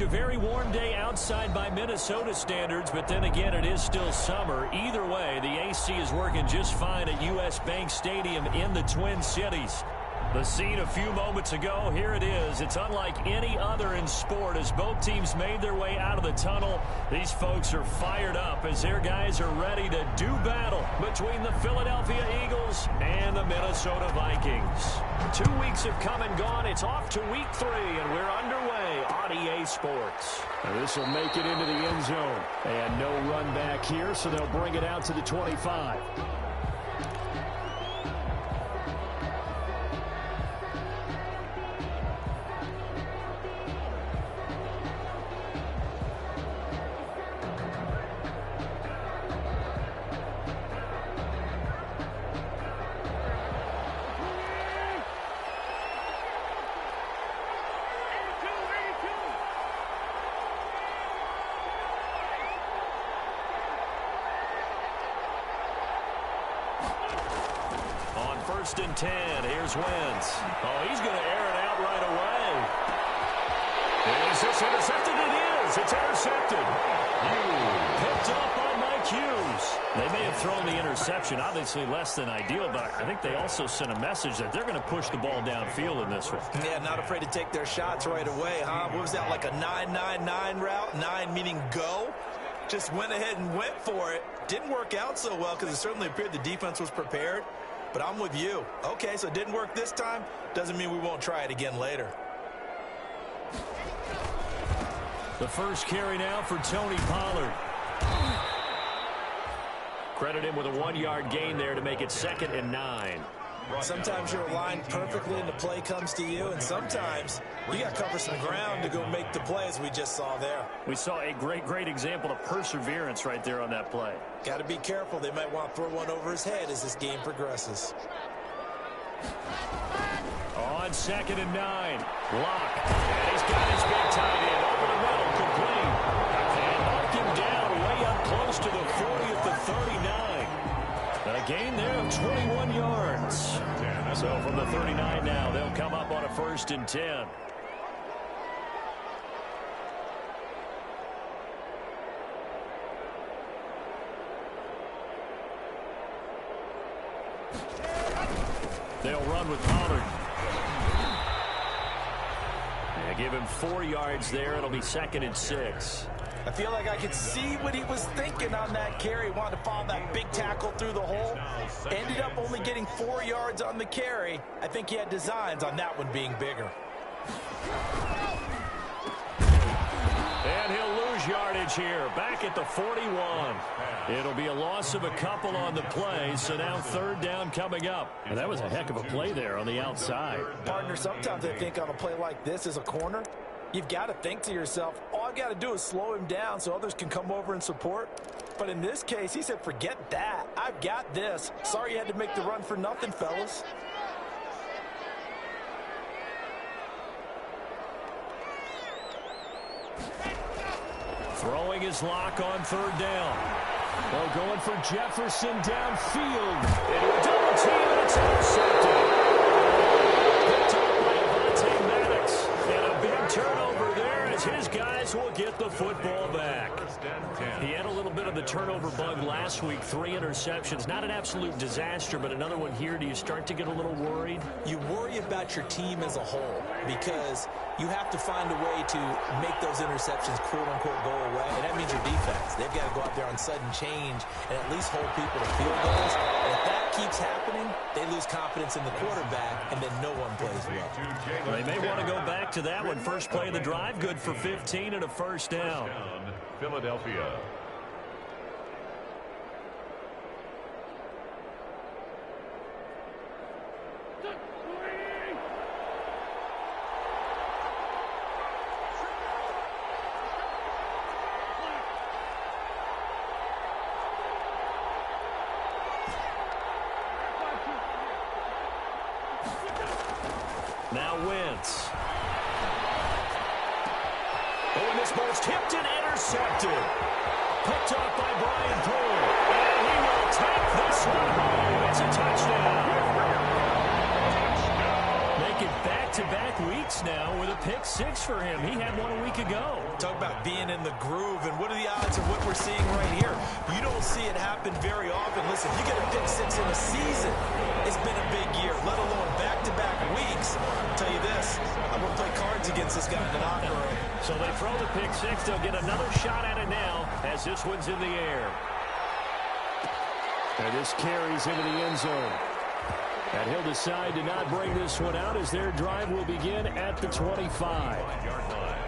A very warm day outside by Minnesota standards, but then again, it is still summer. Either way, the AC is working just fine at U.S. Bank Stadium in the Twin Cities. The scene a few moments ago, here it is. It's unlike any other in sport as both teams made their way out of the tunnel. These folks are fired up as their guys are ready to do battle between the Philadelphia Eagles and the Minnesota Vikings. 2 weeks have come and gone. It's off to week 3, and we're underway on EA Sports. This will make it into the end zone. And no run back here, so they'll bring it out to the 25. First and 10. Here's Wentz. Oh, he's going to air it out right away. Is this intercepted? It is. It's intercepted. Picked up on Mike Hughes. They may have thrown the interception, obviously less than ideal, but I think they also sent a message that they're going to push the ball downfield in this one. Yeah, not afraid to take their shots right away, huh? What was that, like a 9-9-9 route? 9 meaning go? Just went ahead and went for it. Didn't work out so well because it certainly appeared the defense was prepared. But I'm with you. Okay, so it didn't work this time. Doesn't mean we won't try it again later. The first carry now for Tony Pollard. Credit him with a 1-yard gain there to make it 2nd and 9. Sometimes you're aligned perfectly and the play comes to you, and sometimes you got to cover some ground to go make the play, as we just saw there. We saw a great example of perseverance right there on that play. Got to be careful. They might want to throw one over his head as this game progresses. On 2nd and 9, Lock. And he's got his big tight end over the middle, complete. And knocked him down way up close to the 40 at the 39. A gain there of 21 yards. So from the 39 now, they'll come up on a 1st and 10. They'll run with Pollard. They give him 4 yards there. It'll be 2nd and 6. I feel like I could see what he was thinking on that carry. Wanted to follow that big tackle through the hole. Ended up only getting 4 yards on the carry. I think he had designs on that one being bigger. And he'll lose yardage here. Back at the 41. It'll be a loss of a couple on the play, so now 3rd down coming up. And that was a heck of a play there on the outside. Partner, sometimes I think on a play like this as a corner, you've got to think to yourself, all I've got to do is slow him down so others can come over and support. But in this case, he said, forget that. I've got this. Sorry you had to make the run for nothing, fellas. Throwing his Lock on 3rd down. Well, going for Jefferson downfield. And a double team, and it's intercepted. Picked up by and a big turnover there as his guys will get the football back. He had a little bit of the turnover bug last week, 3 interceptions. Not an absolute disaster, but another one here. Do you start to get a little worried? You worry about your team as a whole because you have to find a way to make those interceptions quote-unquote go away, and that means your defense. They've got to go out there on sudden change and at least hold people to field goals. And if that keeps happening, they lose confidence in the quarterback, and then no one plays well. They may want to go back to that one. First play of the drive, good for 15 and a 1st down. Philadelphia. Now Wentz. Oh, and this ball's tipped and intercepted. Picked up by Brian Poole. And he will take this one home. It's a touchdown. Make it back-to-back weeks Lewis now with a pick 6 for him. He had one a week ago. Talk about being in the groove, and what are the odds of what we're seeing right here? You don't see it happen very often. Listen, you get a pick 6 in a season. It's been a big year, let alone back-to-back weeks. I'll tell you this, I'm going to play cards against this guy in the locker room. So they throw the pick 6. They'll get another shot at it now as this one's in the air. And this carries into the end zone. And he'll decide to not bring this one out as their drive will begin at the 25-yard line.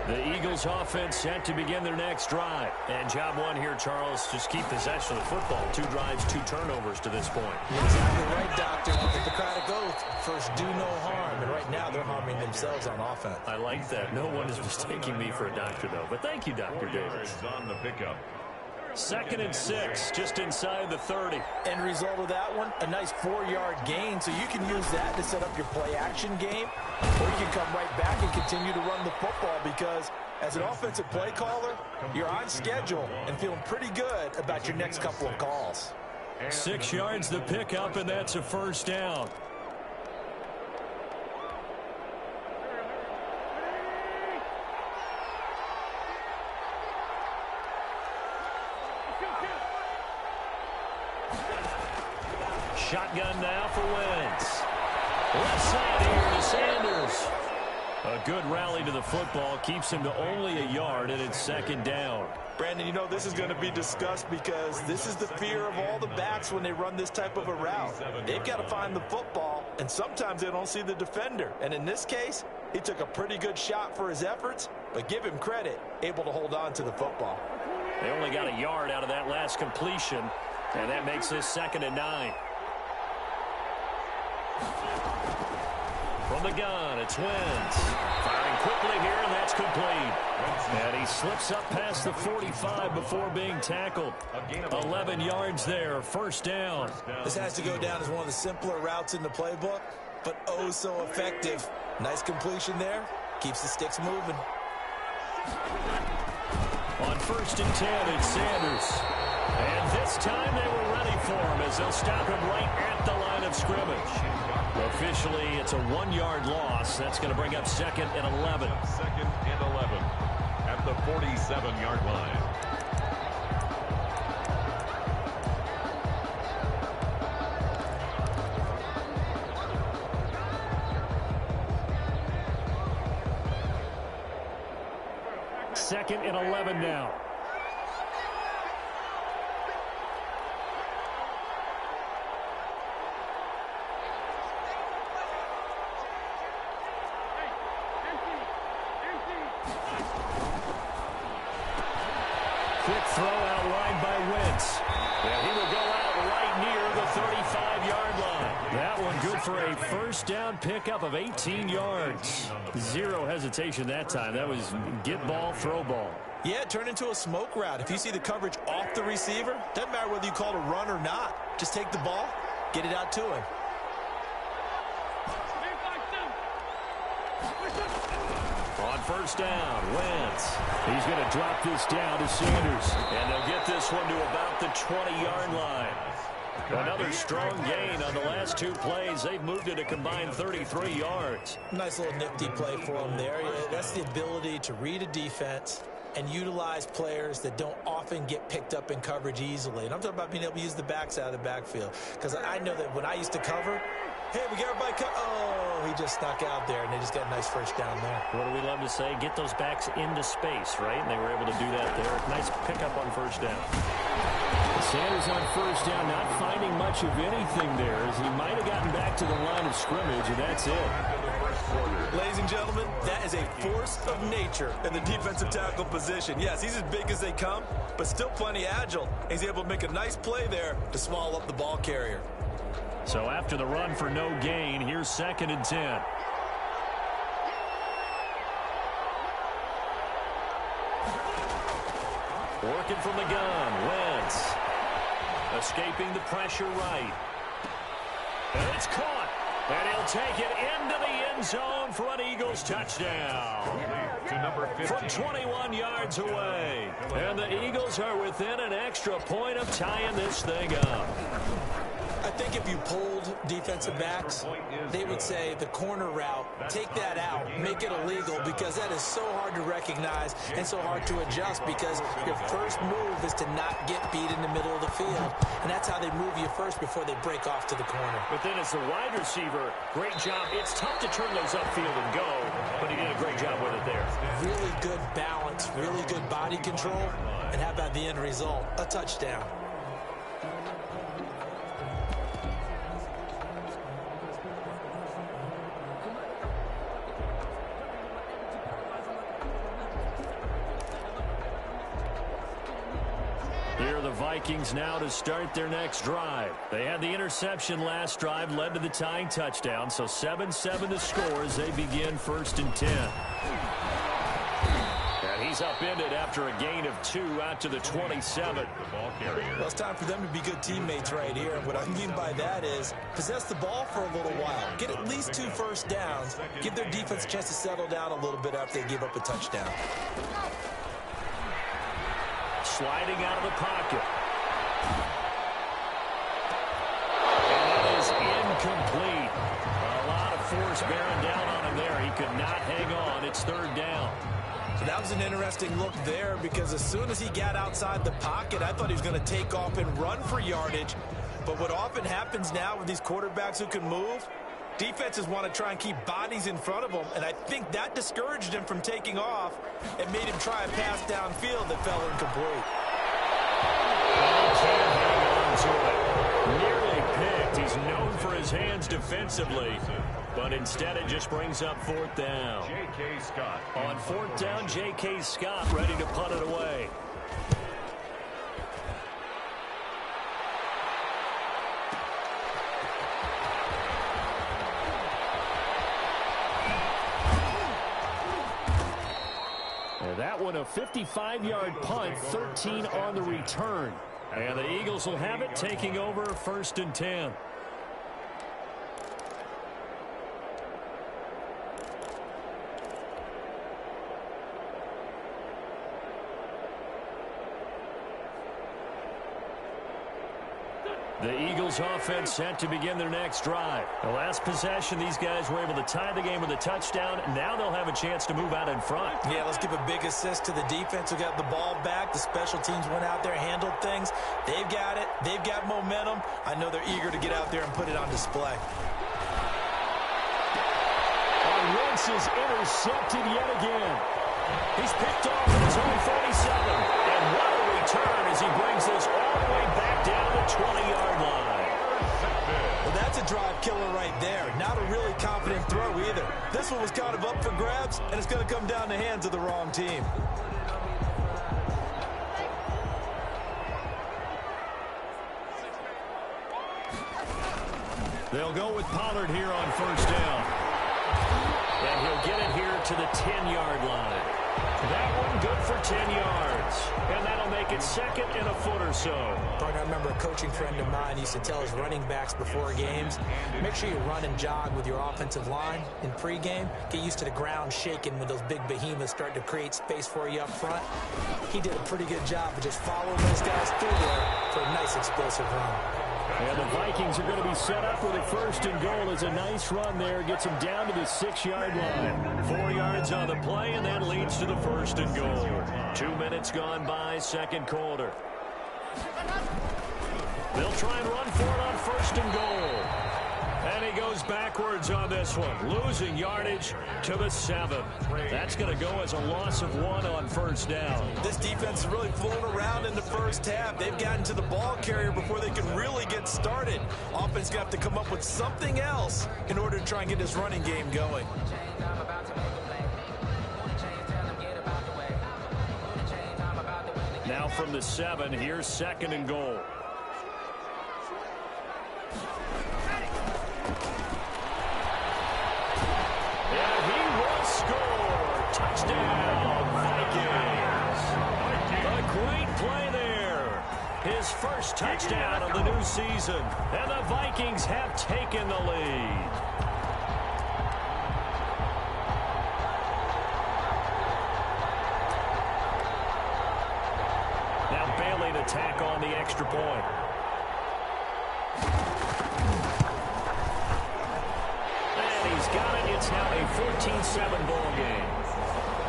The Eagles offense set to begin their next drive. And job one here, Charles, just keep possession of the football. 2 drives, 2 turnovers to this point. Exactly right, Doctor. The Hippocratic Oath, first do no harm. And right now they're harming themselves on offense. I like that. No one is mistaking me for a doctor, though. But thank you, Dr. Davis. On the pickup. 2nd and 6, just inside the 30. End result of that one, a nice 4-yard gain. So you can use that to set up your play-action game, or you can come right back and continue to run the football because as an offensive play caller, you're on schedule and feeling pretty good about your next couple of calls. 6 yards the pickup, and that's a first down. Shotgun now for Wentz. Left side here to Sanders. A good rally to the football keeps him to only a yard, and it's 2nd down. Brandon, you know this is going to be discussed because this is the fear of all the backs when they run this type of a route. They've got to find the football, and sometimes they don't see the defender. And in this case, he took a pretty good shot for his efforts, but give him credit, able to hold on to the football. They only got a yard out of that last completion, and that makes this 2nd and 9. From the gun, it's Wentz. Firing quickly here, and that's complete. And he slips up past the 45 before being tackled. 11 yards there, first down. This has to go down as one of the simpler routes in the playbook, but oh so effective. Nice completion there. Keeps the sticks moving. On 1st and 10, it's Sanders. And this time they were ready for him as they'll stop him right at the line of scrimmage. Officially, it's a 1-yard loss. That's going to bring up 2nd and 11. 2nd and 11 at the 47-yard line. Second and 11 now. Quick throw out wide by Wentz. And he will go out right near the 35-yard line. That one good for a first down pickup of 18 yards. Zero hesitation that time. That was get ball, throw ball. Yeah, turn into a smoke route. If you see the coverage off the receiver, doesn't matter whether you call it a run or not. Just take the ball, get it out to him. On first down, Wentz. He's going to drop this down to Sanders. And they'll get this one to about the 20-yard line. Another strong gain on the last 2 plays. They've moved it a combined 33 yards. Nice little nifty play for them there. That's the ability to read a defense and utilize players that don't often get picked up in coverage easily. And I'm talking about being able to use the backs out of the backfield. Because I know that when I used to cover, hey, we got everybody cut. Oh, he just snuck out there, and they just got a nice first down there. What do we love to say? Get those backs into space, right? And they were able to do that there. Nice pickup on first down. Sanders on first down, not finding much of anything there as he might have gotten back to the line of scrimmage, and that's it. Ladies and gentlemen, that is a force of nature in the defensive tackle position. Yes, he's as big as they come, but still plenty agile. He's able to make a nice play there to swallow up the ball carrier. So after the run for no gain, here's 2nd and 10. Working from the gun, Wentz. Escaping the pressure right. And it's caught. And he'll take it into the end zone for an Eagles touchdown. From 21 yards away. And the Eagles are within an extra point of tying this thing up. I think if you polled defensive backs, they would say the corner route, take that out, make it illegal, because that is so hard to recognize and so hard to adjust, because your first move is to not get beat in the middle of the field. And that's how they move you first before they break off to the corner. But then as the wide receiver, great job. It's tough to turn those upfield and go, but he did a great job with it there. Really good balance, really good body control. And how about the end result? A touchdown. Here are the Vikings now to start their next drive. They had the interception last drive, led to the tying touchdown, so 7-7 to score as they begin 1st and 10. And he's upended after a gain of 2 out to the 27. Well, it's time for them to be good teammates right here. And what I mean by that is possess the ball for a little while. Get at least 2 first downs. Give their defense a chance to settle down a little bit after they give up a touchdown. Sliding out of the pocket. And that is incomplete. A lot of force bearing down on him there. He could not hang on. It's 3rd down. So that was an interesting look there, because as soon as he got outside the pocket, I thought he was going to take off and run for yardage. But what often happens now with these quarterbacks who can move, defenses want to try and keep bodies in front of them, and I think that discouraged him from taking off and made him try a pass downfield that fell incomplete. Can't hang on to it. Nearly picked. He's known for his hands defensively, but instead it just brings up 4th down. J.K. Scott. On 4th down, J.K. Scott ready to punt it away. That one a 55-yard punt, 13 on the return. And the Eagles will have it, taking over 1st and 10. The Eagles offense set to begin their next drive. The last possession, these guys were able to tie the game with a touchdown. Now they'll have a chance to move out in front. Yeah, let's give a big assist to the defense who got the ball back. The special teams went out there, handled things. They've got it. They've got momentum. I know they're eager to get out there and put it on display. And Wentz is intercepted yet again. He's picked off at his own 47. And what a return as he brings this all the way back down the 20-yard line. Well, that's a drive killer right there. Not a really confident throw either. This one was kind of up for grabs, and it's going to come down the hands of the wrong team. They'll go with Pollard here on 1st down. And he'll get it here to the 10-yard line. That one good for 10 yards. And that'll make it 2nd and a foot or so. Partner, I remember a coaching friend of mine used to tell his running backs before games, make sure you run and jog with your offensive line in pregame. Get used to the ground shaking when those big behemoths start to create space for you up front. He did a pretty good job of just following those guys through there for a nice explosive run. And the Vikings are going to be set up with a 1st and goal. As a nice run there gets them down to the 6-yard line. 4 yards on the play, and that leads to the 1st and goal. 2 minutes gone by, 2nd quarter. They'll try and run for it on 1st and goal. And he goes backwards on this one, losing yardage to the 7. That's going to go as a loss of 1 on 1st down. This defense is really flown around in the first half. They've gotten to the ball carrier before they can really get started. Offense going to have to come up with something else in order to try and get this running game going. Now from the 7, here's 2nd and goal. Touchdown, Vikings. A great play there. His first touchdown of the new season. And the Vikings have taken the lead. Now Bailey to tack on the extra point. And he's got it. It's now a 14-7 ball game.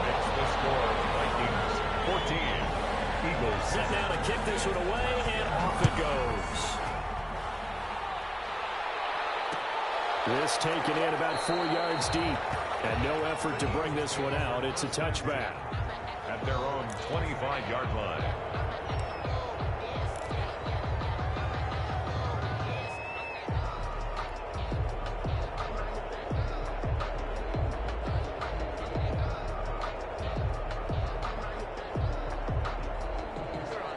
That's the score. Vikings 14. Eagles. Set now to kick this one away, and off it goes. This taken in about 4 yards deep, and no effort to bring this one out. It's a touchback. At their own 25-yard line.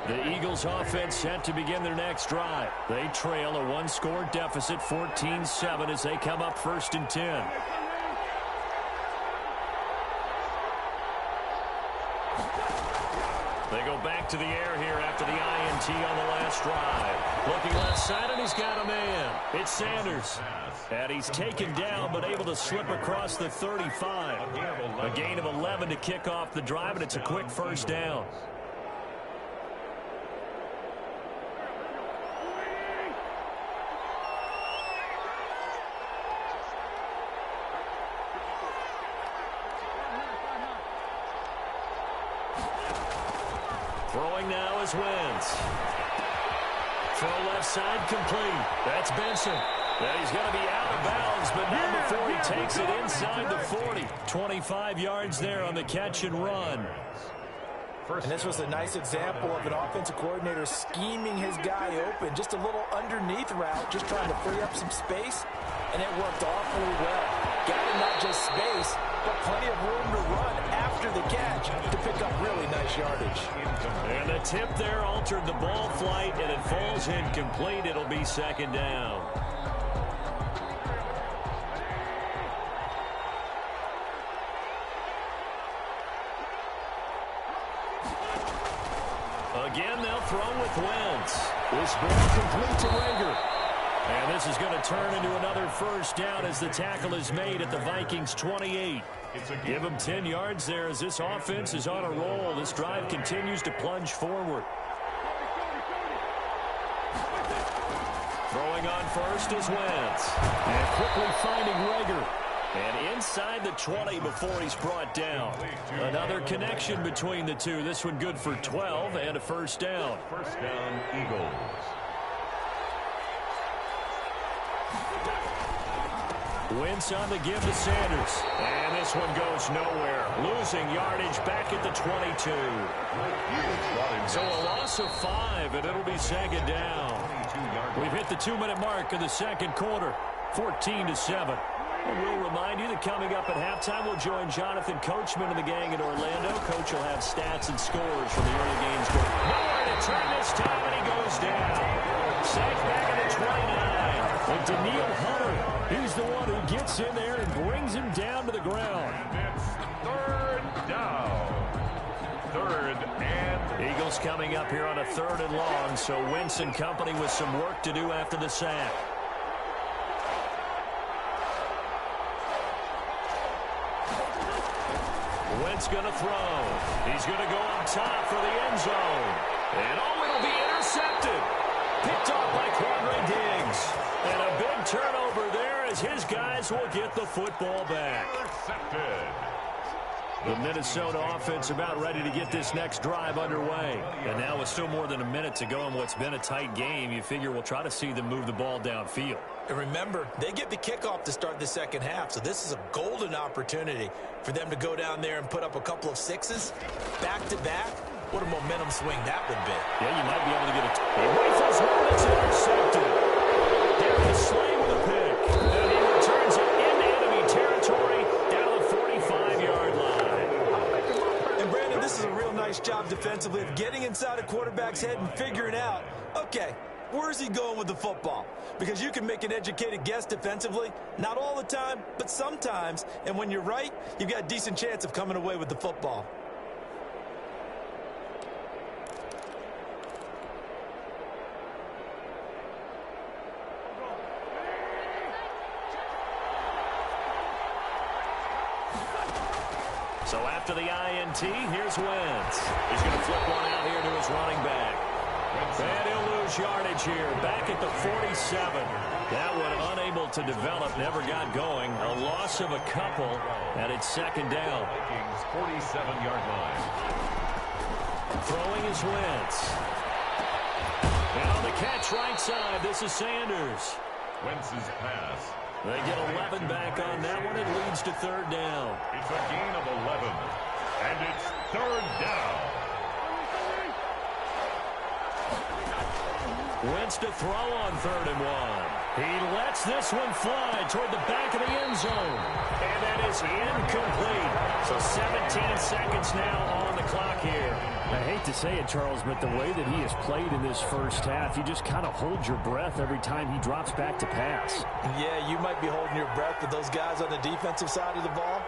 The Eagles offense set to begin their next drive. They trail a one-score deficit, 14-7, as they come up 1st and 10. They go back to the air here after the INT on the last drive. Looking left side, and he's got a man. It's Sanders. And he's taken down, but able to slip across the 35. A gain of 11 to kick off the drive, and it's a quick first down. Throwing now is Wentz. Throw left side complete. That's Benson. And he's going to be out of bounds, but not before he takes it inside the 40. 25 yards there on the catch and run. And this was a nice example of an offensive coordinator scheming his guy open. Just a little underneath route, just trying to free up some space, and it worked awfully well. Got him not just space, but plenty of room to run after the catch to pick up really nice yardage. And the tip there altered the ball flight, and it falls incomplete. It'll be 2nd down. Again, they'll throw with Wentz. This ball complete to Rager. And this is going to turn into another first down as the tackle is made at the Vikings 28. Give them 10 yards there as this offense is on a roll. This drive continues to plunge forward. Throwing on first is Wentz. And quickly finding Rager. And inside the 20 before he's brought down. Another connection between the two. This one good for 12 and a first down. First down, Eagles. Wentz on the give to Sanders. And this one goes nowhere. Losing yardage back at the 22. So a loss of 5, and it'll be 2nd down. We've hit the 2-minute mark of the 2nd quarter. 14-7. And we'll remind you that coming up at halftime, we'll join Jonathan Coachman and the gang in Orlando. Coach will have stats and scores from the early games. Nowhere to turn this time, and he goes down. Sacked back at the 29. And Daniil Hunter, he's the one who gets in there and brings him down to the ground. And it's 3rd down. 3rd and... Eagles coming up here on a 3rd and long, so Wentz and company with some work to do after the sack. Wentz going to throw. He's going to go up top for the end zone. And it'll be intercepted. Picked off by Quandre Diggs. And a big turnover there as his guys will get the football back. Intercepted. The Minnesota offense about ready to get this next drive underway. And now with still more than a minute to go in what's been a tight game, you figure we'll try to see them move the ball downfield. And remember, they get the kickoff to start the 2nd half, so this is a golden opportunity for them to go down there and put up a couple of 6s back-to-back. What a momentum swing that would be. Yeah, you might be able to get it. He rifles one that's intercepted. Darius Slay with a pick. And he returns it into enemy territory down to the 45-yard line. And Brandon, this is a real nice job defensively of getting inside a quarterback's head and figuring out, okay, where's he going with the football? Because you can make an educated guess defensively. Not all the time, but sometimes. And when you're right, you've got a decent chance of coming away with the football. So after the INT, here's Wentz. He's going to flip one out here to his running back. And he'll lose yardage here, back at the 47. That one unable to develop, never got going. A loss of a couple, and it's second down. Vikings 47-yard line. Throwing is Wentz. And on the catch right side, this is Sanders. Wentz's pass. They get 11 back on that one. It leads to third down. It's a gain of 11. And it's third down. Wentz to throw on 3rd and 1. He lets this one fly toward the back of the end zone. And that is incomplete. So 17 seconds now on the clock here. I hate to say it, Charles, but the way that he has played in this first half, you just kind of hold your breath every time he drops back to pass. Yeah, you might be holding your breath, but those guys on the defensive side of the ball,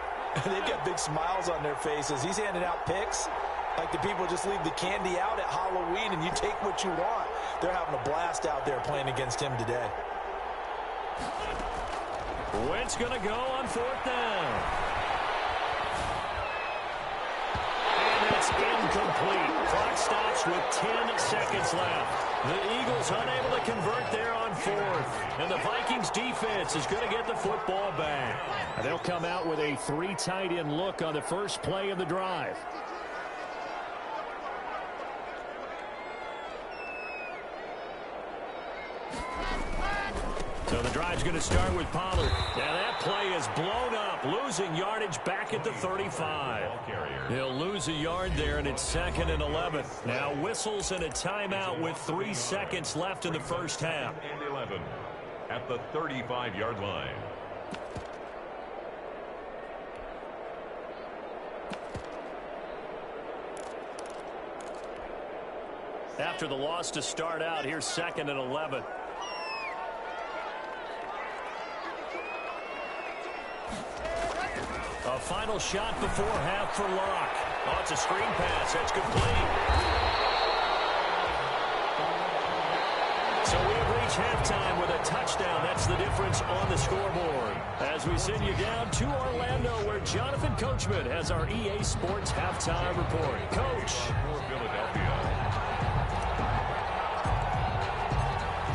they've got big smiles on their faces. He's handing out picks like the people just leave the candy out at Halloween and you take what you want. They're having a blast out there playing against him today. Wentz going to go on 4th down. And that's incomplete. Clock stops with 10 seconds left. The Eagles unable to convert there on 4th. And the Vikings defense is going to get the football back. And they'll come out with a 3 tight end look on the first play of the drive. So the drive's going to start with Pollard. Now that play is blown up, losing yardage back at the 35. He'll lose a yard there, and it's 2nd and 11. Now whistles and a timeout with 3 seconds left in the first half. And 11 at the 35-yard line. After the loss to start out, here's 2nd and 11. A final shot before half for Locke. Oh, it's a screen pass. That's complete. So we have reached halftime with a touchdown. That's the difference on the scoreboard. As we send you down to Orlando, where Jonathan Coachman has our EA Sports halftime report. Coach. For Philadelphia.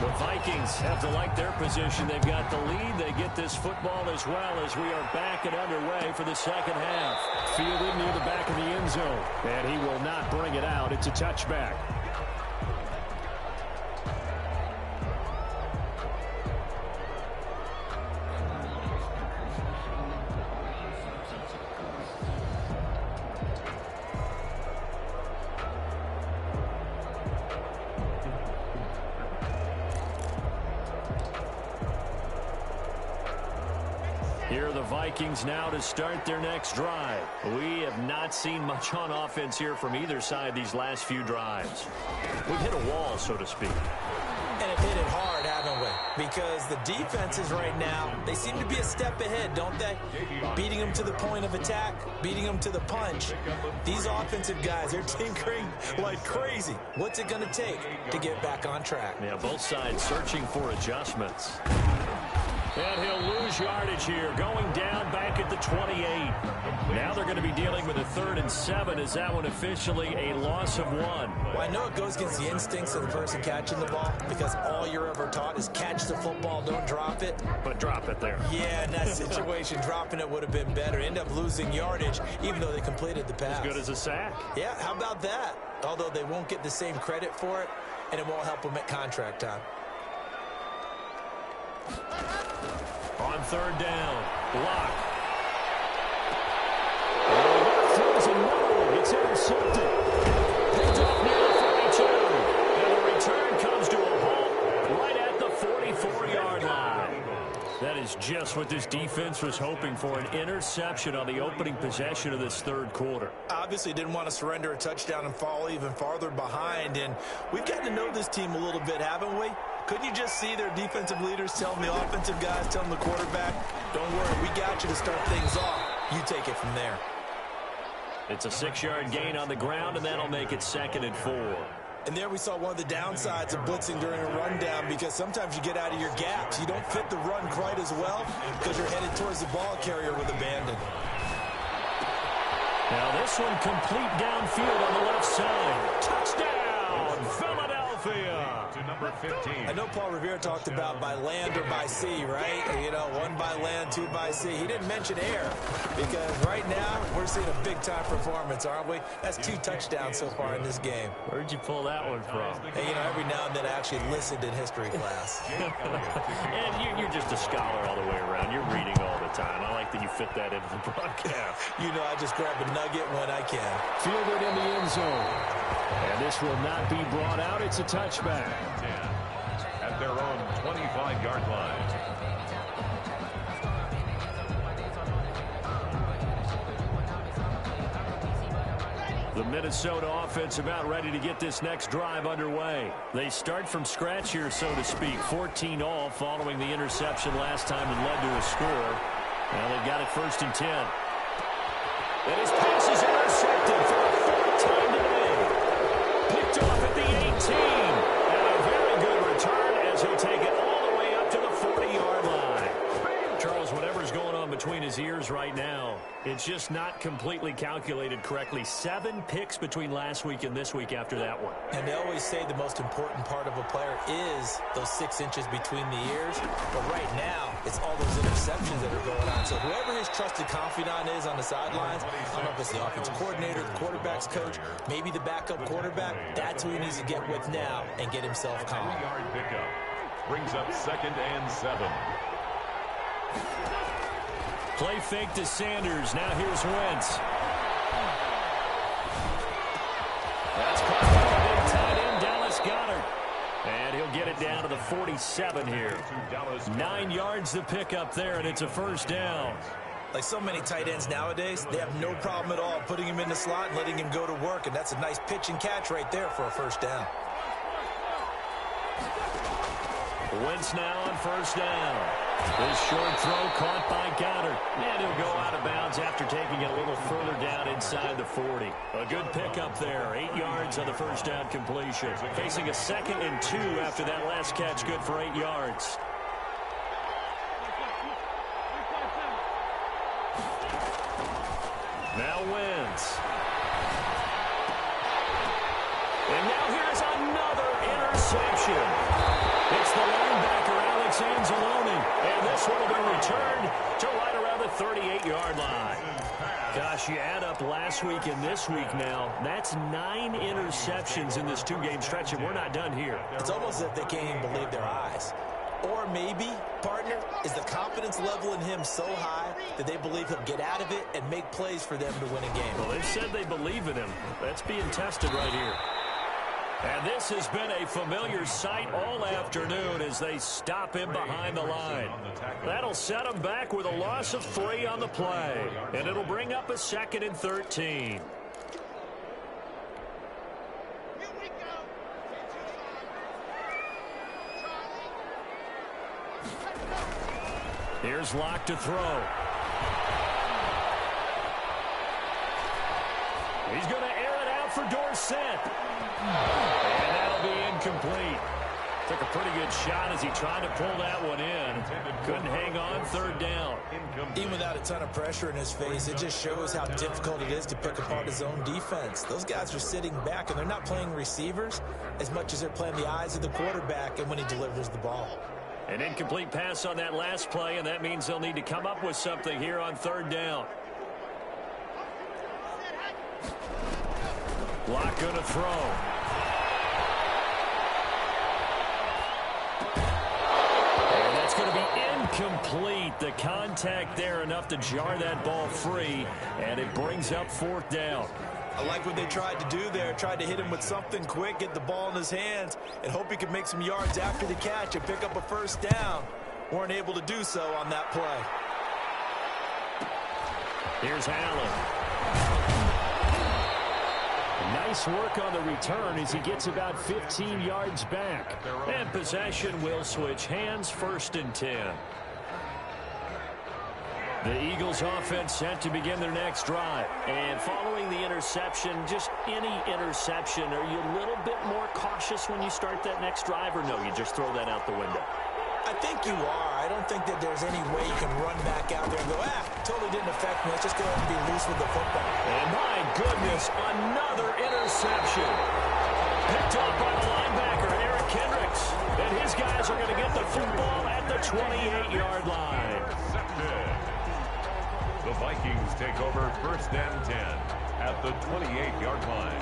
The Vikings have to like their position. They've got the lead. They get this football as well as we are back and underway for the second half. Fielded near the back of the end zone. And he will not bring it out. It's a touchback. Here are the Vikings now to start their next drive. We have not seen much on offense here from either side these last few drives. We've hit a wall, so to speak. And it hit it hard, haven't we? Because the defenses right now, they seem to be a step ahead, don't they? Beating them to the point of attack, beating them to the punch. These offensive guys, they're tinkering like crazy. What's it going to take to get back on track? Yeah, both sides searching for adjustments. And he'll lose yardage here, going down back at the 28. Now they're going to be dealing with a 3rd and 7. Is that one officially a loss of 1? Well, I know it goes against the instincts of the person catching the ball because all you're ever taught is catch the football, don't drop it. But drop it there. Yeah, in that situation, dropping it would have been better. End up losing yardage, even though they completed the pass. As good as a sack. Yeah, how about that? Although they won't get the same credit for it, and it won't help them at contract time. On 3rd down, Locke. Throws another. It's intercepted. Picked off near the 42. And the return comes to a halt right at the 44-yard line. That is just what this defense was hoping for, an interception on the opening possession of this 3rd quarter. Obviously didn't want to surrender a touchdown and fall even farther behind, and we've gotten to know this team a little bit, haven't we? Couldn't you just see their defensive leaders telling the offensive guys, telling the quarterback, don't worry, we got you to start things off. You take it from there. It's a 6-yard gain on the ground, and that'll make it 2nd and 4. And there we saw one of the downsides of blitzing during a rundown, because sometimes you get out of your gaps. You don't fit the run quite as well because you're headed towards the ball carrier with abandon. Now this one complete downfield on the left side. Touchdown, Philadelphia. To number 15. I know Paul Revere talked about by land or by sea, right? You know, one by land, two by sea. He didn't mention air because right now we're seeing a big-time performance, aren't we? That's 2 touchdowns so far in this game. Where'd you pull that one from? Hey, you know, every now and then I actually listened in history class. And you're just a scholar all the way around. You're reading all the time. I like that you fit that into the broadcast. You know, I just grab a nugget when I can. Fielded in the end zone. And this will not be brought out. It's a touchback. 10 at their own 25-yard line. The Minnesota offense about ready to get this next drive underway. They start from scratch here, so to speak. 14 all following the interception last time that led to a score. Now they've got it 1st and 10. And his pass is intercepted for the 4th time today. Picked off at the 18. And a very good return as he'll take it all the way up to the 40-yard line. Charles, whatever's going on between his ears right now, it's just not completely calculated correctly. 7 picks between last week and this week after that one. And they always say the most important part of a player is those 6 inches between the ears. But right now, it's all those interceptions that are going on. So whoever his trusted confidant is on the sidelines, I don't know if it's the offensive coordinator, the quarterback's coach, maybe the backup quarterback, that's who he needs to get with now and get himself calm. 3-yard pickup brings up 2nd and 7. Play fake to Sanders. Now here's Wentz. That's caught by the big tight end, Dallas Goedert. And he'll get it down to the 47 here. 9 yards to pick up there, and it's a 1st down. Like so many tight ends nowadays, they have no problem at all putting him in the slot and letting him go to work. And that's a nice pitch and catch right there for a 1st down. Wentz now on 1st down. This short throw caught by Goddard. And he'll go out of bounds after taking it a little further down inside the 40. A good pickup there. 8 yards on the 1st down completion. Facing a 2nd and 2 after that last catch. Good for 8 yards. Now Wentz. And now here's another interception. It's the linebacker, Alex Anzalone. And this one will be returned to right around the 38-yard line. Gosh, you add up last week and this week now. That's 9 interceptions in this 2-game stretch, and we're not done here. It's almost as if they can't even believe their eyes. Or maybe, partner, is the confidence level in him so high that they believe he'll get out of it and make plays for them to win a game. Well, they've said they believe in him. That's being tested right here. And this has been a familiar sight all afternoon as they stop him behind the line. That'll set him back with a loss of 3 on the play. And it'll bring up a 2nd and 13. Here's Locke to throw. He's going to air it out for Dorsett. And that'll be incomplete. Took a pretty good shot as he tried to pull that one in. Couldn't hang on 3rd down. Even without a ton of pressure in his face, it just shows how difficult it is to pick apart his own defense. Those guys are sitting back, and they're not playing receivers as much as they're playing the eyes of the quarterback and when he delivers the ball. An incomplete pass on that last play, and that means they'll need to come up with something here on 3rd down. Locke going to throw. And that's going to be incomplete. The contact there enough to jar that ball free, and it brings up 4th down. I like what they tried to do there. Tried to hit him with something quick, get the ball in his hands, and hope he could make some yards after the catch and pick up a 1st down. Weren't able to do so on that play. Here's Allen. Nice work on the return as he gets about 15 yards back. And possession will switch hands, 1st and 10. The Eagles offense set to begin their next drive. And following the interception, just any interception, are you a little bit more cautious when you start that next drive, or no, you just throw that out the window? I think you are. I don't think that there's any way you can run back out there and go, totally didn't affect me. Let's just go ahead and be loose with the football. And goodness, another interception. Picked off by the linebacker, Eric Kendricks. And his guys are going to get the football at the 28-yard line. The Vikings take over 1st and 10 at the 28-yard line.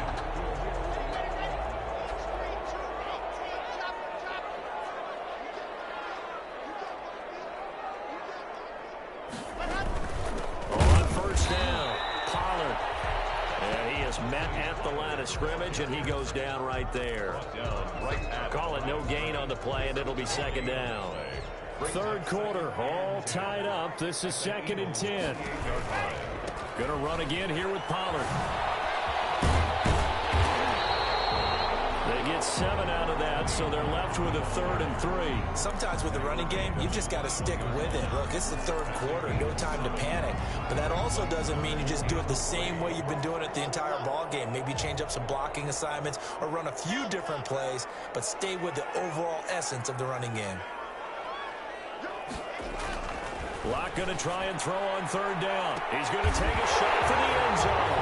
On 1st down, Pollard. And he is met at the line of scrimmage, and he goes down right there. Call it no gain on the play, and it'll be 2nd down. 3rd quarter, all tied up. This is 2nd and 10. Going to run again here with Pollard. They get 7 out of that, so they're left with a 3rd and 3. Sometimes with the running game, you've just got to stick with it. Look, it's the 3rd quarter, no time to panic. But that also doesn't mean you just do it the same way you've been doing it the entire ball game. Maybe change up some blocking assignments or run a few different plays, but stay with the overall essence of the running game. Locke going to try and throw on 3rd down. He's going to take a shot for the end zone.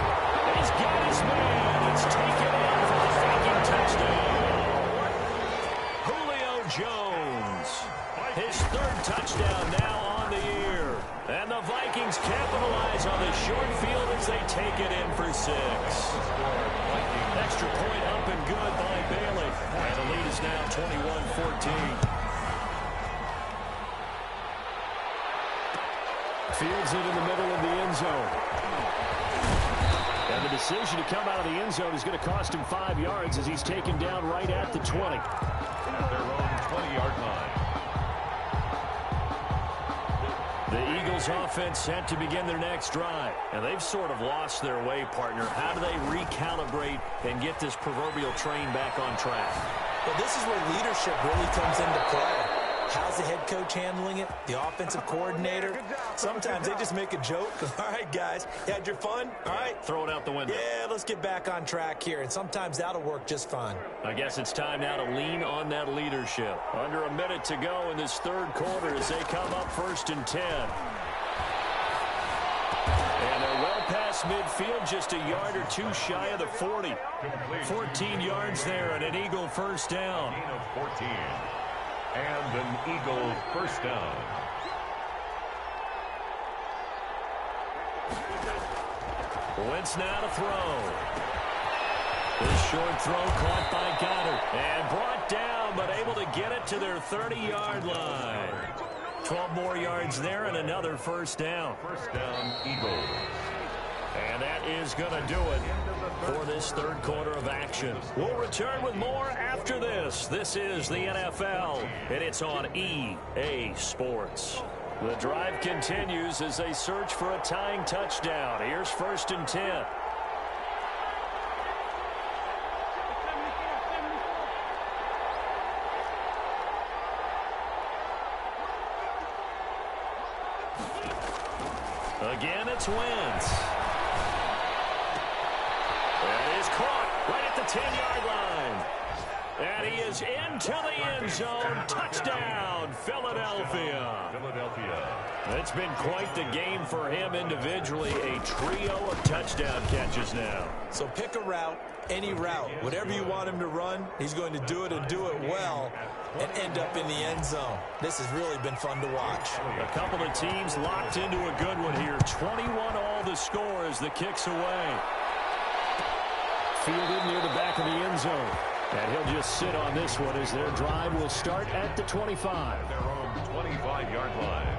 He's got his man. It's taken in for the faking touchdown. Julio Jones. His 3rd touchdown now on the year. And the Vikings capitalize on the short field as they take it in for 6. Extra point up and good by Bailey. And the lead is now 21-14. Fields it in the middle of the end zone. And the decision to come out of the end zone is going to cost him 5 yards as he's taken down right at the 20. At their own 20-yard line. The Eagles offense set to begin their next drive. And they've sort of lost their way, partner. How do they recalibrate and get this proverbial train back on track? Well, this is where leadership really comes into play. How's the head coach handling it? The offensive coordinator? Sometimes they just make a joke. All right, guys, you had your fun? All right. Throw it out the window. Yeah, let's get back on track here. And sometimes that'll work just fine. I guess it's time now to lean on that leadership. Under a minute to go in this 3rd quarter as they come up 1st and 10. And they're well past midfield, just a yard or 2 shy of the 40. 14 yards there and an Eagle 1st down. Gain of 14. And an Eagle 1st down. Wentz now to throw. This short throw caught by Goddard. And brought down, but able to get it to their 30-yard line. 12 more yards there and another 1st down. 1st down, Eagles. And that is going to do it for this 3rd quarter of action. We'll return with more after this. This is the NFL, and it's on EA Sports. The drive continues as they search for a tying touchdown. Here's 1st and 10. Again, it's Wentz. And is caught right at the 10-yard line. And he is into the end zone. Touchdown, Philadelphia. It's been quite the game for him individually. A trio of touchdown catches now. So pick a route, any route. Whatever you want him to run, he's going to do it and do it well and end up in the end zone. This has really been fun to watch. A couple of teams locked into a good one here. 21 all the score as the kick's away. Fielded near the back of the end zone. And he'll just sit on this one as their drive will start at the 25. Their own 25-yard line.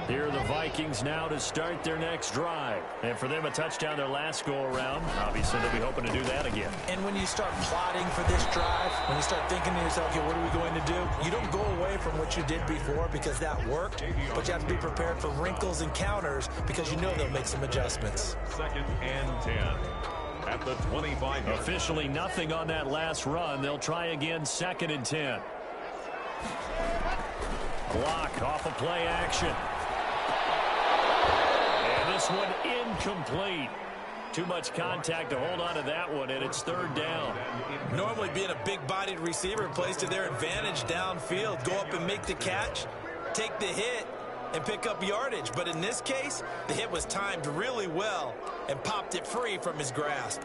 Here are the Vikings now to start their next drive. And for them, a touchdown their last go-around. Obviously, they'll be hoping to do that again. And when you start plotting for this drive, when you start thinking to yourself, okay, what are we going to do? You don't go away from what you did before because that worked, but you have to be prepared for wrinkles and counters because you know they'll make some adjustments. 2nd and 10 at the 25. Officially nothing on that last run. They'll try again 2nd and 10. Block off of play action. And this one incomplete. Too much contact to hold on to that one, and it's third down. Normally being a big-bodied receiver plays to their advantage downfield. Go up and make the catch, take the hit, and pick up yardage. But in this case, the hit was timed really well and popped it free from his grasp.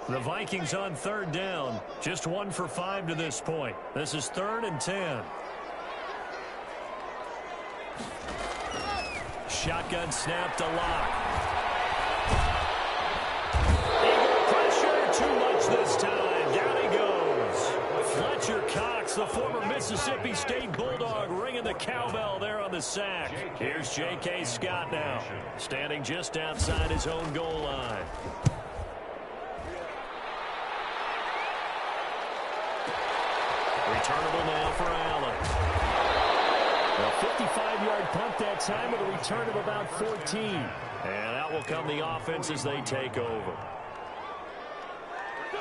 The Vikings on third down. Just 1 for 5 to this point. This is 3rd and 10. Shotgun snap to Lock. Eagle pressure, too much this time. Down he goes. Fletcher Cox, the former Mississippi State Bulldog, ringing the cowbell there on the sack. Here's J.K. Scott now, standing just outside his own goal line. Returnable now for Allen. A 55-yard punt that time with a return of about 14. And out will come the offense as they take over.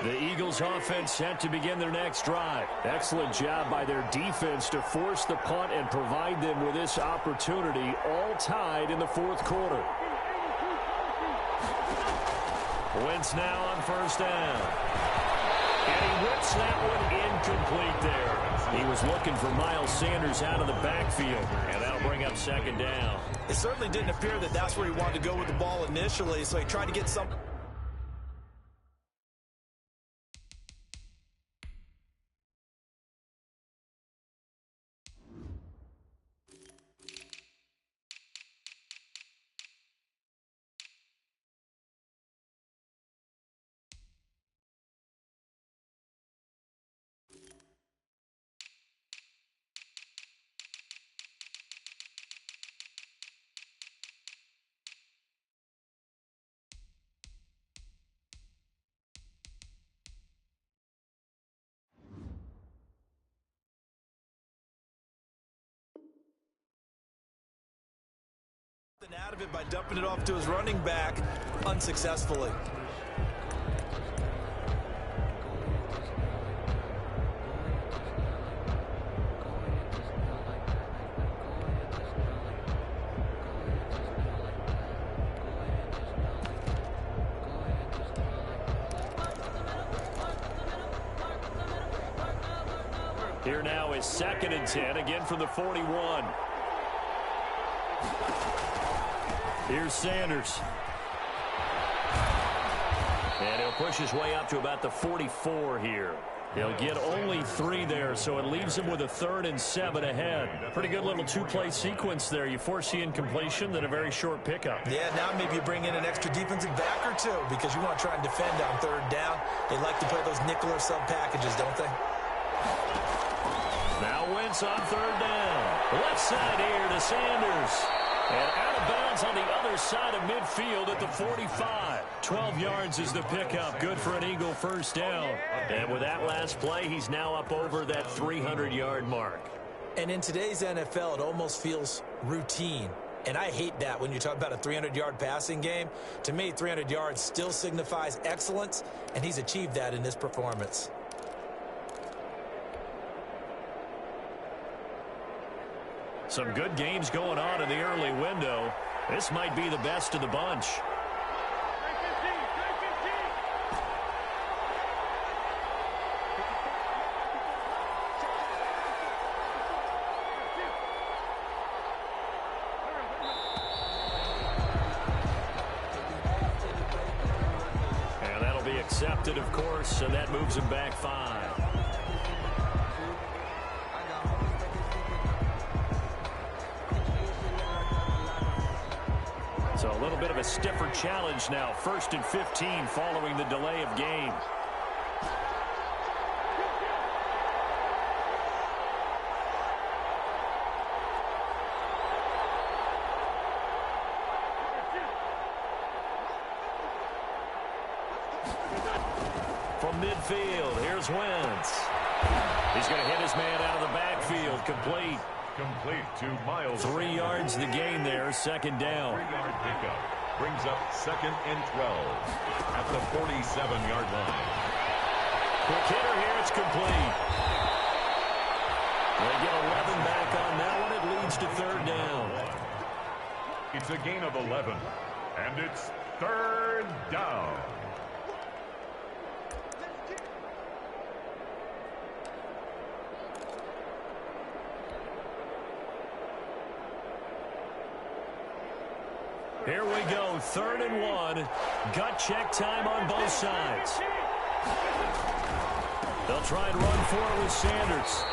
The Eagles offense set to begin their next drive. Excellent job by their defense to force the punt and provide them with this opportunity, all tied in the fourth quarter. Wentz now on first down. And he whips that one incomplete there. He was looking for Miles Sanders out of the backfield, and that'll bring up second down. It certainly didn't appear that that's where he wanted to go with the ball initially, so he tried to get some. Out of it by dumping it off to his running back unsuccessfully. Here now is 2nd and 10, again from the 41. Here's Sanders. And he'll push his way up to about the 44 here. He'll get only 3 there, so it leaves him with a 3rd and 7 ahead. Pretty good little 2-play sequence there. You force the incompletion, then a very short pickup. Yeah, now maybe you bring in an extra defensive back or two because you want to try and defend on 3rd down. They like to play those nickel or sub packages, don't they? Now Wentz on 3rd down. Left side here to Sanders. And out of bounds on the other side of midfield at the 45. 12 yards is the pickup. Good for an Eagle first down. And with that last play, he's now up over that 300-yard mark. And in today's NFL, it almost feels routine. And I hate that when you talk about a 300-yard passing game. To me, 300 yards still signifies excellence, and he's achieved that in this performance. Some good games going on in the early window. This might be the best of the bunch. And that'll be accepted, of course, and that moves him back 5. So a little bit of a stiffer challenge now. 1st and 15 following the delay of game. From midfield, here's Wentz. He's going to hit his man out of the backfield. Complete. Complete to Miles. 3 yards the gain there, 2nd down. 3-yard pickup brings up 2nd and 12 at the 47-yard line. Quick hitter here, it's complete. They get 11 back on that one. It leads to 3rd down. It's a gain of 11, and it's third down. Here we go, 3rd and 1. Gut check time on both sides. They'll try and run for it with Sanders.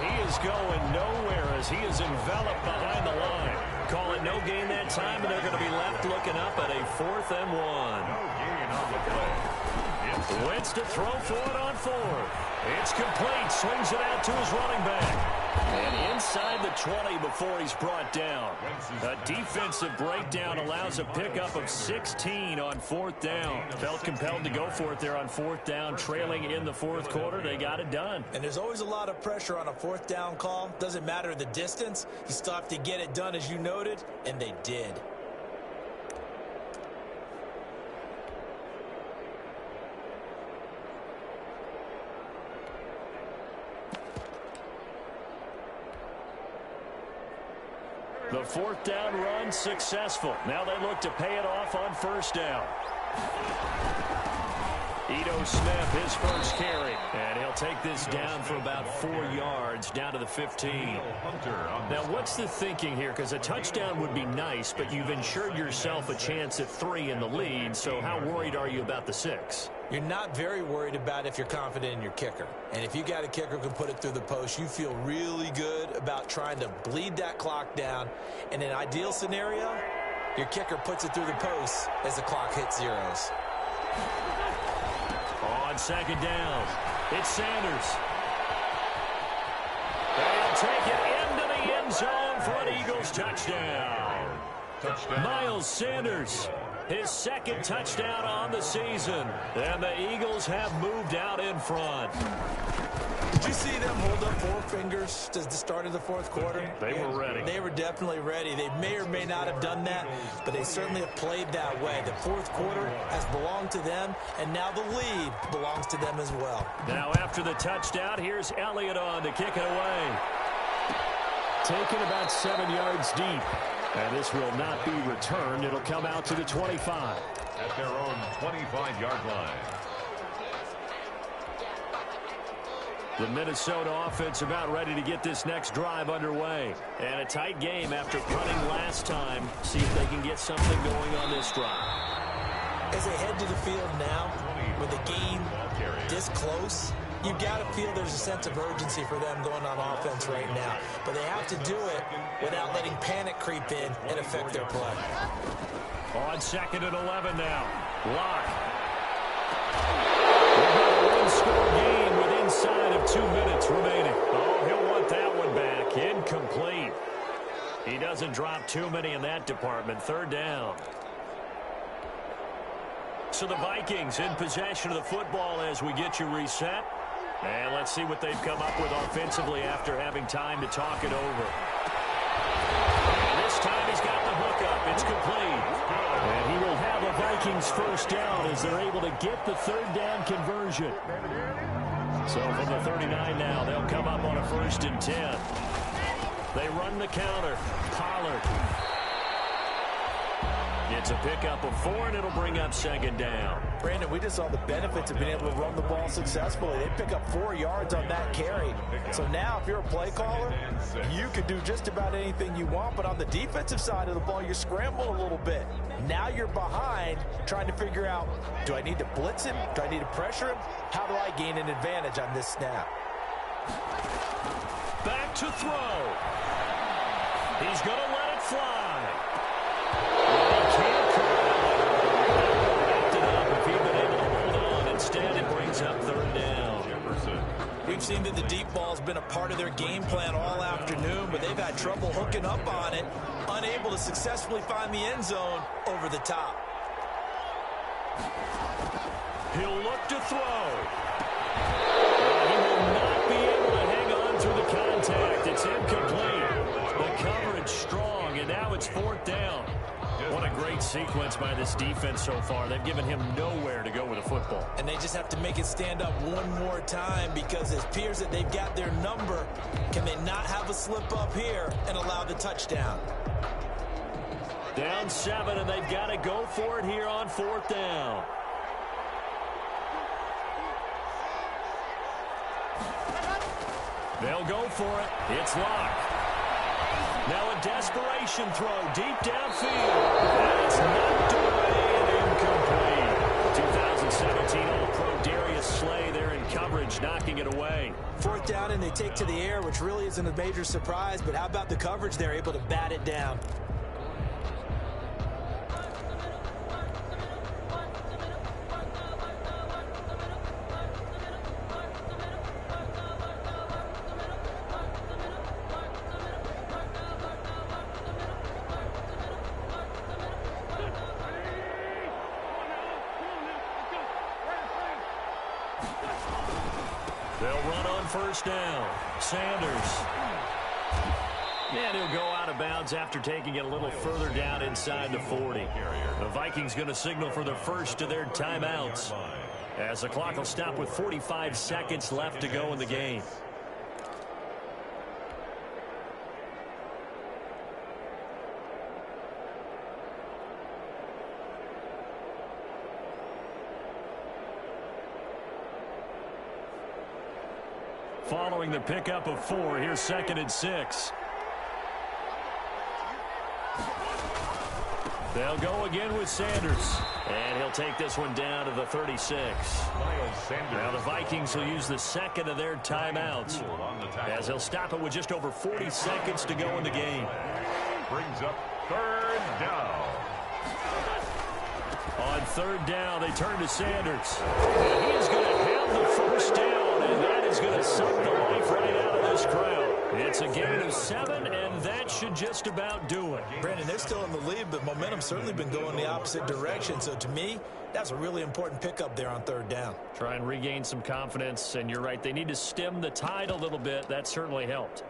He is going nowhere as he is enveloped behind the line. Call it no gain that time, and they're going to be left looking up at a 4th and 1. No gain on the play. Wentz to throw for it on 4th. It's complete. Swings it out to his running back. And inside the 20 before he's brought down. A defensive breakdown allows a pickup of 16 on 4th down. Felt compelled to go for it there on 4th down, trailing in the 4th quarter. They got it done. And there's always a lot of pressure on a 4th down call. Doesn't matter the distance. You still have to get it done, as you noted, and they did. The 4th down run successful. Now they look to pay it off on 1st down. Ito Smith, his first carry. And he'll take this down for about 4 yards, down to the 15. Now, what's the thinking here? Because a touchdown would be nice, but you've ensured yourself a chance at 3 in the lead. So how worried are you about the 6? You're not very worried about if you're confident in your kicker. And if you got a kicker who can put it through the post, you feel really good about trying to bleed that clock down. In an ideal scenario, your kicker puts it through the post as the clock hits zeros. On 2nd down, it's Sanders. They'll take it into the end zone for an Eagles touchdown. Miles Sanders, his 2nd touchdown on the season. And the Eagles have moved out in front. Did you see them hold up 4 fingers to the start of the 4th quarter? They were ready. They were definitely ready. They may or may not have done that, but they certainly have played that way. The 4th quarter has belonged to them, and now the lead belongs to them as well. Now after the touchdown, here's Elliott on to kick it away. Taken about 7 yards deep. And this will not be returned. It'll come out to the 25. At their own 25-yard line. The Minnesota offense about ready to get this next drive underway. And a tight game after punting last time. See if they can get something going on this drive. As they head to the field now, with the game this close, you've got to feel there's a sense of urgency for them going on offense right now. But they have to do it without letting panic creep in and affect their play. On 2nd and 11 now. Lock. We've got a one-score game with inside of 2 minutes remaining. Oh, he'll want that one back. Incomplete. He doesn't drop too many in that department. 3rd down. So the Vikings in possession of the football as we get you reset. And let's see what they've come up with offensively after having time to talk it over. And this time he's got the hookup. It's complete. And he will have a Vikings 1st down as they're able to get the 3rd down conversion. So from the 39 now, they'll come up on a 1st and 10. They run the counter. Pollard. It's a pickup of 4, and it'll bring up 2nd down. Brandon, we just saw the benefits of being able to run the ball successfully. They pick up 4 yards on that carry. So now if you're a play caller, you can do just about anything you want. But on the defensive side of the ball, you scramble a little bit. Now you're behind trying to figure out, do I need to blitz him? Do I need to pressure him? How do I gain an advantage on this snap? Back to throw. He's going to let it fly. Instead, it brings up 3rd down. We've seen that the deep ball's been a part of their game plan all afternoon, but they've had trouble hooking up on it, unable to successfully find the end zone over the top. He'll look to throw. He will not be able to hang on through the contact. It's incomplete. The coverage strong, and now it's 4th down. What a great sequence by this defense so far. They've given him nowhere to go with the football. And they just have to make it stand up one more time because it appears that they've got their number. Can they not have a slip up here and allow the touchdown? Down 7, and they've got to go for it here on 4th down. They'll go for it. It's locked. Now a desperation throw deep downfield. And it's knocked away and incomplete. 2017 All-Pro Darius Slay there in coverage, knocking it away. 4th down, and they take to the air, which really isn't a major surprise, but how about the coverage? They're able to bat it down. They'll run on 1st down. Sanders. And he'll go out of bounds after taking it a little further down inside the 40. The Vikings going to signal for the first of their timeouts, as the clock will stop with 45 seconds left to go in the game. Following the pickup of 4, here's 2nd and 6. They'll go again with Sanders. And he'll take this one down to the 36. Now the Vikings will use the second of their timeouts, as they'll stop it with just over 40 seconds to go in the game. Brings up 3rd down. On 3rd down, they turn to Sanders. And he is going to have the first down, and that is going to suck the life right out of this crowd. It's a gain of 7, and that should just about do it. Brandon, they're still in the lead, but momentum's certainly been going the opposite direction. So to me, that's a really important pickup there on 3rd down. Try and regain some confidence, and you're right, they need to stem the tide a little bit. That certainly helped.